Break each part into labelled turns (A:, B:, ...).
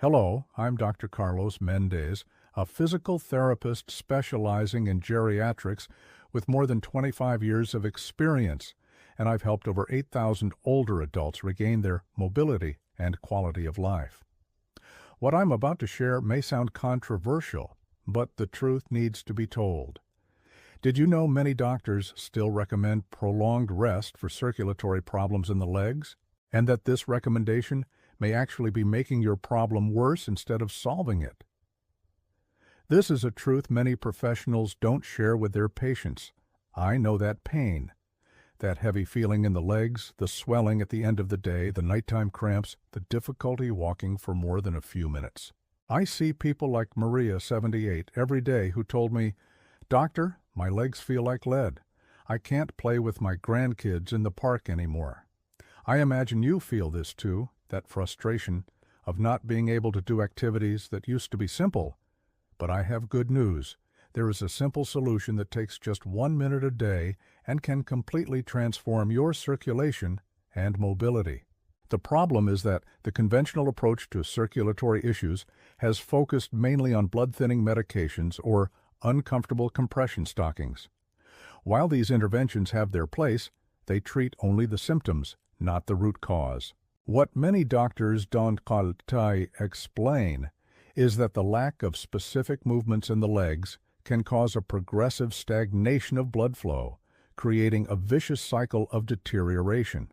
A: Hello, I'm Dr. Carlos Mendez, a physical therapist specializing in geriatrics with more than 25 years of experience, and I've helped over 8,000 older adults regain their mobility and quality of life. What I'm about to share may sound controversial, but the truth needs to be told. Did you know many doctors still recommend prolonged rest for circulatory problems in the legs, and that this recommendation may actually be making your problem worse instead of solving it? This is a truth many professionals don't share with their patients. I know that pain, that heavy feeling in the legs, the swelling at the end of the day, the nighttime cramps, the difficulty walking for more than a few minutes. I see people like Maria, 78, every day who told me, "Doctor, my legs feel like lead. I can't play with my grandkids in the park anymore." I imagine you feel this too, that frustration of not being able to do activities that used to be simple. But I have good news. There is a simple solution that takes just 1 minute a day and can completely transform your circulation and mobility. The problem is that the conventional approach to circulatory issues has focused mainly on blood-thinning medications or uncomfortable compression stockings. While these interventions have their place, they treat only the symptoms, not the root cause. What many doctors don't explain is that the lack of specific movements in the legs can cause a progressive stagnation of blood flow, creating a vicious cycle of deterioration.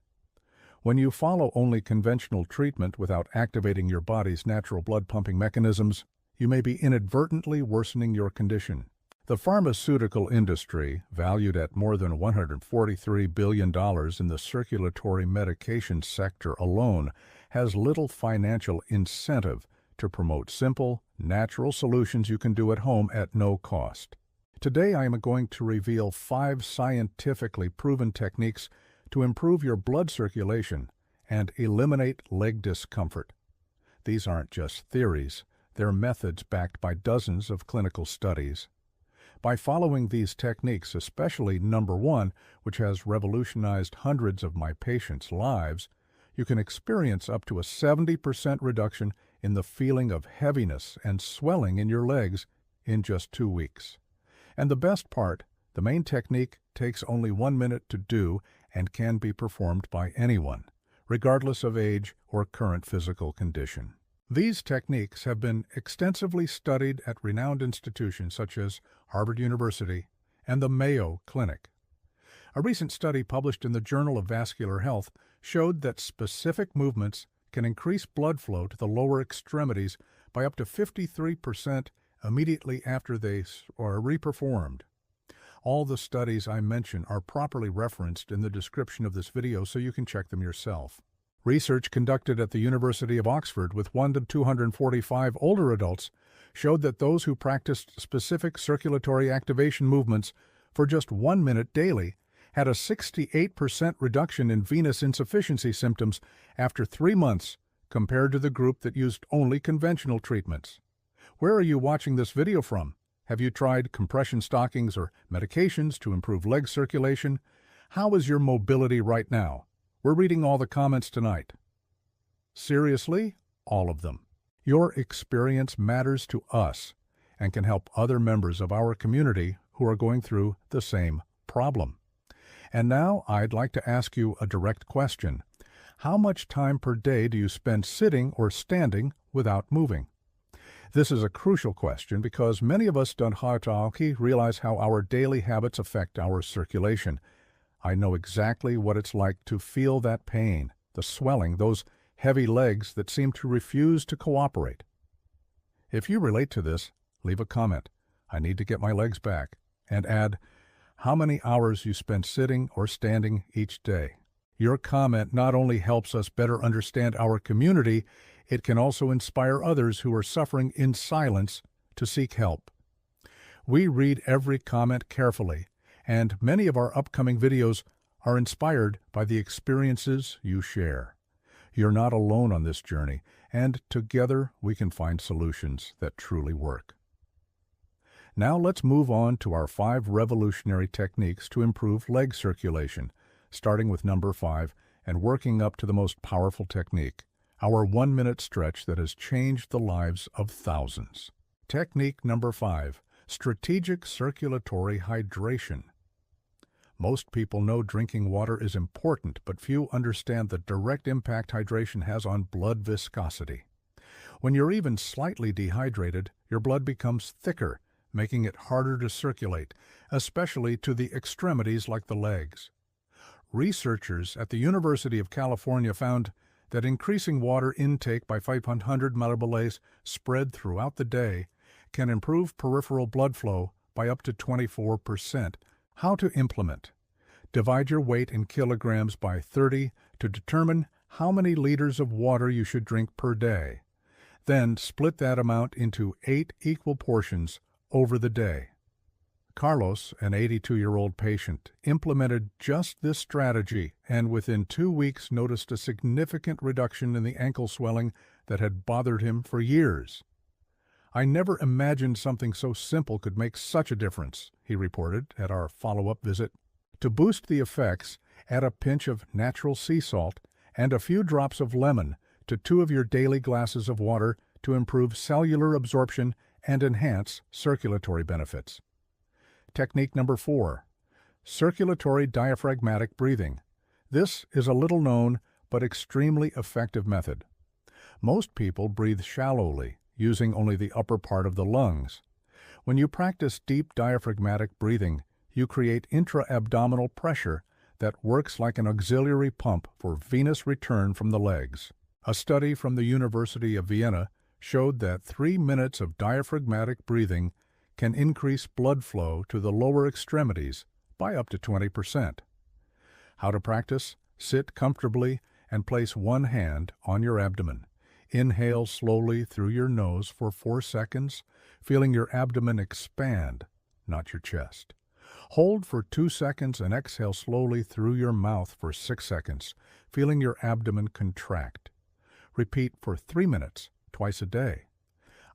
A: When you follow only conventional treatment without activating your body's natural blood-pumping mechanisms, you may be inadvertently worsening your condition. The pharmaceutical industry, valued at more than $143 billion in the circulatory medication sector alone, has little financial incentive to promote simple, natural solutions you can do at home at no cost. Today I am going to reveal 5 scientifically proven techniques to improve your blood circulation and eliminate leg discomfort. These aren't just theories. They're methods backed by dozens of clinical studies. By following these techniques, especially number 1, which has revolutionized hundreds of my patients' lives, you can experience up to a 70% reduction in the feeling of heaviness and swelling in your legs in just 2 weeks. And the best part, the main technique takes only 1 minute to do and can be performed by anyone, regardless of age or current physical condition. These techniques have been extensively studied at renowned institutions such as Harvard University and the Mayo Clinic. A recent study published in the Journal of Vascular Health showed that specific movements can increase blood flow to the lower extremities by up to 53% immediately after they are reperformed. All the studies I mention are properly referenced in the description of this video so you can check them yourself. Research conducted at the University of Oxford with 1 to 245 older adults showed that those who practiced specific circulatory activation movements for just 1 minute daily had a 68% reduction in venous insufficiency symptoms after 3 months compared to the group that used only conventional treatments. Where are you watching this video from? Have you tried compression stockings or medications to improve leg circulation? How is your mobility right now? We're reading all the comments tonight. Seriously, all of them. Your experience matters to us and can help other members of our community who are going through the same problem. And now I'd like to ask you a direct question. How much time per day do you spend sitting or standing without moving? This is a crucial question because many of us don't realize how our daily habits affect our circulation. I know exactly what it's like to feel that pain, the swelling, those heavy legs that seem to refuse to cooperate. If you relate to this, leave a comment. I need to get my legs back. And add how many hours you spend sitting or standing each day. Your comment not only helps us better understand our community, it can also inspire others who are suffering in silence to seek help. We read every comment carefully, and many of our upcoming videos are inspired by the experiences you share. You're not alone on this journey, and together we can find solutions that truly work. Now let's move on to our 5 revolutionary techniques to improve leg circulation, starting with number 5 and working up to the most powerful technique, our 1-minute stretch that has changed the lives of thousands. Technique number 5, strategic circulatory hydration. Most people know drinking water is important, but few understand the direct impact hydration has on blood viscosity. When you're even slightly dehydrated, your blood becomes thicker, making it harder to circulate, especially to the extremities like the legs. Researchers at the University of California found that increasing water intake by 500 milliliters spread throughout the day can improve peripheral blood flow by up to 24%. How to implement. Divide your weight in kilograms by 30 to determine how many liters of water you should drink per day. Then split that amount into 8 equal portions over the day. Carlos, an 82-year-old patient, implemented just this strategy and within 2 weeks noticed a significant reduction in the ankle swelling that had bothered him for years. "I never imagined something so simple could make such a difference," he reported at our follow-up visit. To boost the effects, add a pinch of natural sea salt and a few drops of lemon to 2 of your daily glasses of water to improve cellular absorption and enhance circulatory benefits. Technique number 4, circulatory diaphragmatic breathing. This is a little known but extremely effective method. Most people breathe shallowly, using only the upper part of the lungs. When you practice deep diaphragmatic breathing, you create intra-abdominal pressure that works like an auxiliary pump for venous return from the legs. A study from the University of Vienna showed that 3 minutes of diaphragmatic breathing can increase blood flow to the lower extremities by up to 20%. How to practice? Sit comfortably and place one hand on your abdomen. Inhale slowly through your nose for 4 seconds, feeling your abdomen expand, not your chest. Hold for 2 seconds and exhale slowly through your mouth for 6 seconds, feeling your abdomen contract. Repeat for 3 minutes, twice a day.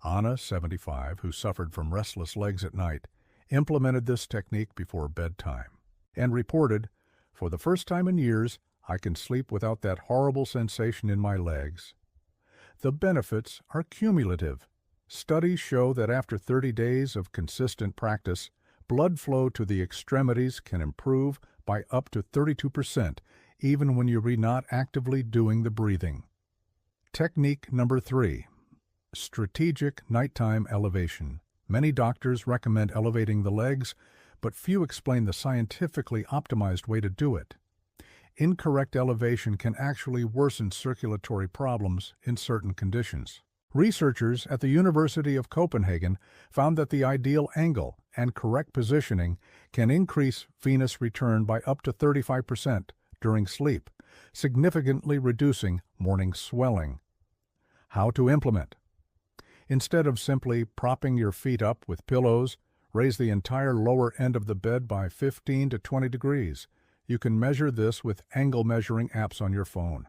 A: Anna, 75, who suffered from restless legs at night, implemented this technique before bedtime and reported, "For the first time in years, I can sleep without that horrible sensation in my legs." The benefits are cumulative. Studies show that after 30 days of consistent practice, blood flow to the extremities can improve by up to 32%, even when you're not actively doing the breathing. Technique number 3, strategic nighttime elevation. Many doctors recommend elevating the legs, but few explain the scientifically optimized way to do it. Incorrect elevation can actually worsen circulatory problems in certain conditions. Researchers at the University of Copenhagen found that the ideal angle and correct positioning can increase venous return by up to 35% during sleep, significantly reducing morning swelling. How to implement. Instead of simply propping your feet up with pillows, raise the entire lower end of the bed by 15 to 20 degrees. You can measure this with angle measuring apps on your phone.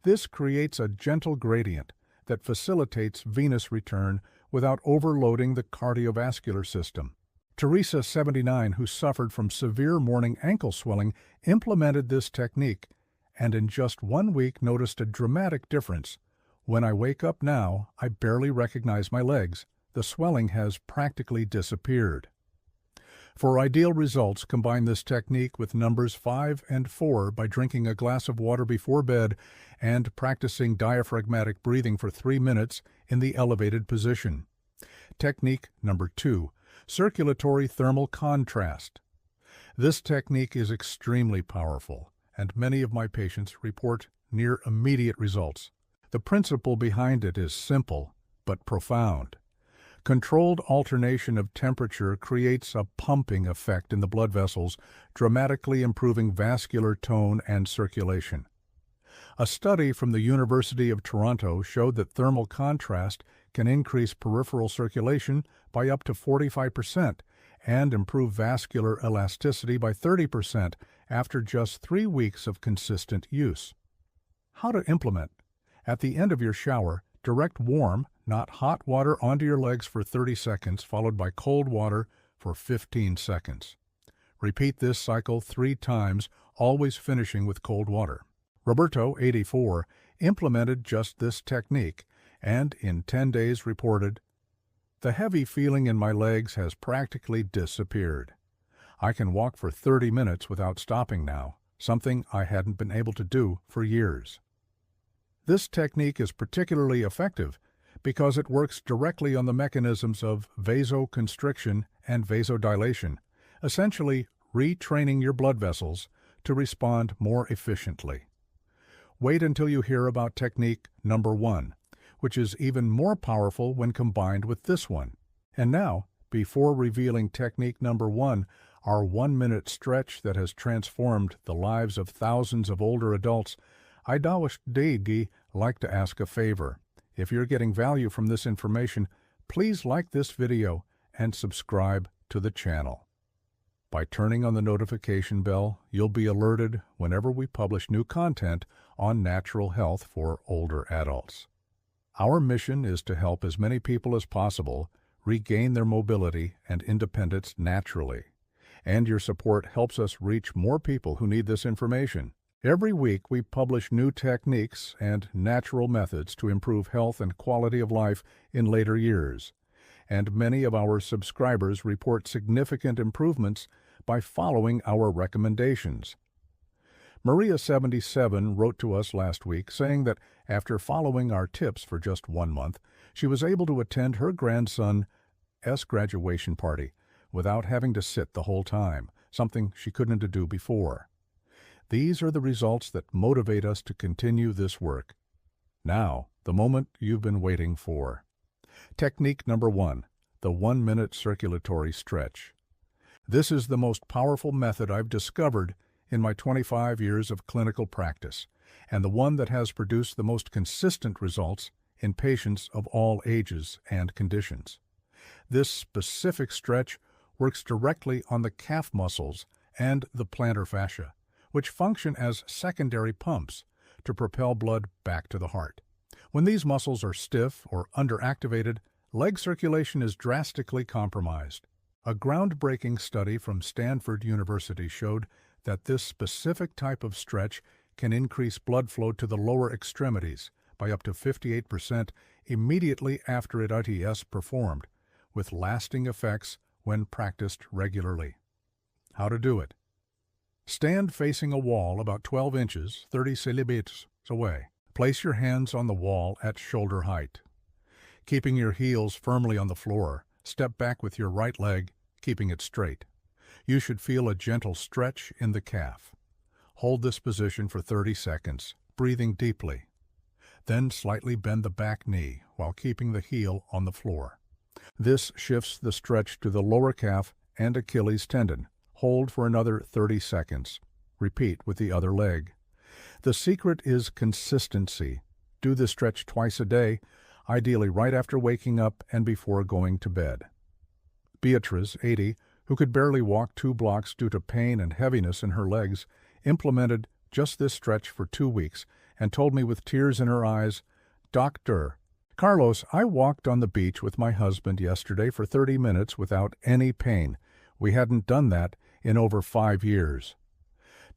A: This creates a gentle gradient that facilitates venous return without overloading the cardiovascular system. Teresa, 79, who suffered from severe morning ankle swelling, implemented this technique and in just 1 week noticed a dramatic difference. "When I wake up now, I barely recognize my legs. The swelling has practically disappeared." For ideal results, combine this technique with numbers 5 and 4 by drinking a glass of water before bed and practicing diaphragmatic breathing for 3 minutes in the elevated position. Technique number 2, circulatory thermal contrast. This technique is extremely powerful, and many of my patients report near immediate results. The principle behind it is simple but profound. Controlled alternation of temperature creates a pumping effect in the blood vessels, dramatically improving vascular tone and circulation. A study from the University of Toronto showed that thermal contrast can increase peripheral circulation by up to 45% and improve vascular elasticity by 30% after just 3 weeks of consistent use. How to implement. At the end of your shower, direct warm, not hot water onto your legs for 30 seconds, followed by cold water for 15 seconds. Repeat this cycle 3 times, always finishing with cold water. Roberto, 84, implemented just this technique and in 10 days reported, "The heavy feeling in my legs has practically disappeared. I can walk for 30 minutes without stopping now, something I hadn't been able to do for years." This technique is particularly effective because it works directly on the mechanisms of vasoconstriction and vasodilation, essentially retraining your blood vessels to respond more efficiently. Wait until you hear about technique number 1, which is even more powerful when combined with this one. And now, before revealing technique number 1, our 1-minute stretch that has transformed the lives of thousands of older adults, I'd like to ask a favor. If you're getting value from this information, please like this video and subscribe to the channel. By turning on the notification bell, you'll be alerted whenever we publish new content on natural health for older adults. Our mission is to help as many people as possible regain their mobility and independence naturally, and your support helps us reach more people who need this information. Every week we publish new techniques and natural methods to improve health and quality of life in later years, and many of our subscribers report significant improvements by following our recommendations. Maria 77 wrote to us last week saying that after following our tips for just 1 month, she was able to attend her grandson's graduation party without having to sit the whole time, something she couldn't do before. These are the results that motivate us to continue this work. Now, the moment you've been waiting for. Technique number 1, the 1-minute circulatory stretch. This is the most powerful method I've discovered in my 25 years of clinical practice, and the one that has produced the most consistent results in patients of all ages and conditions. This specific stretch works directly on the calf muscles and the plantar fascia, which function as secondary pumps to propel blood back to the heart. When these muscles are stiff or underactivated, leg circulation is drastically compromised. A groundbreaking study from Stanford University showed that this specific type of stretch can increase blood flow to the lower extremities by up to 58% immediately after it is performed, with lasting effects when practiced regularly. How to do it? Stand facing a wall about 12 inches, 30 centimeters away. Place your hands on the wall at shoulder height. Keeping your heels firmly on the floor, step back with your right leg, keeping it straight. You should feel a gentle stretch in the calf. Hold this position for 30 seconds, breathing deeply. Then slightly bend the back knee while keeping the heel on the floor. This shifts the stretch to the lower calf and Achilles tendon. Hold for another 30 seconds. Repeat with the other leg. The secret is consistency. Do the stretch twice a day, ideally right after waking up and before going to bed. Beatrice, 80, who could barely walk 2 blocks due to pain and heaviness in her legs, implemented just this stretch for 2 weeks and told me with tears in her eyes, "Doctor, Carlos, I walked on the beach with my husband yesterday for 30 minutes without any pain. We hadn't done that in over 5 years."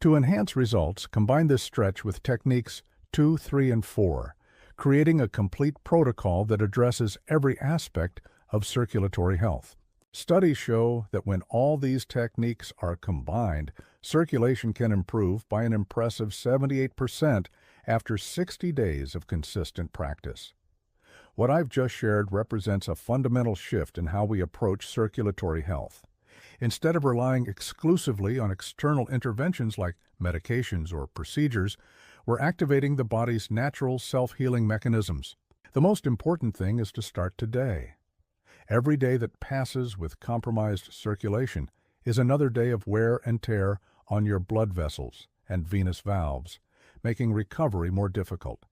A: To enhance results, combine this stretch with techniques 2, 3, and 4, creating a complete protocol that addresses every aspect of circulatory health. Studies show that when all these techniques are combined, circulation can improve by an impressive 78% after 60 days of consistent practice. What I've just shared represents a fundamental shift in how we approach circulatory health. Instead of relying exclusively on external interventions like medications or procedures, we're activating the body's natural self-healing mechanisms. The most important thing is to start today. Every day that passes with compromised circulation is another day of wear and tear on your blood vessels and venous valves, making recovery more difficult.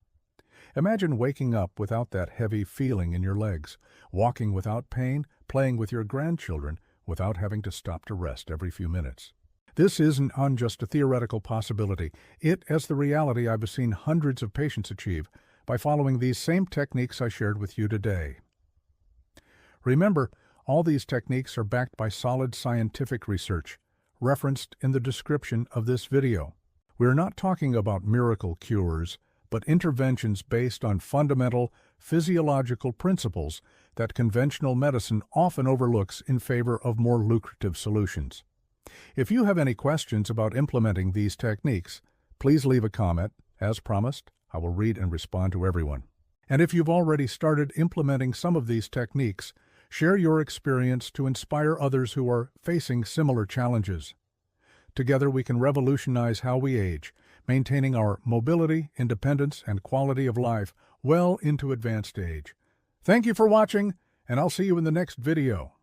A: Imagine waking up without that heavy feeling in your legs, walking without pain, playing with your grandchildren without having to stop to rest every few minutes. This isn't just a theoretical possibility. It is the reality I've seen hundreds of patients achieve by following these same techniques I shared with you today. Remember, all these techniques are backed by solid scientific research, referenced in the description of this video. We're not talking about miracle cures, but interventions based on fundamental physiological principles that conventional medicine often overlooks in favor of more lucrative solutions. If you have any questions about implementing these techniques, please leave a comment. As promised, I will read and respond to everyone. And if you've already started implementing some of these techniques, share your experience to inspire others who are facing similar challenges. Together we can revolutionize how we age, maintaining our mobility, independence, and quality of life well into advanced age. Thank you for watching, and I'll see you in the next video.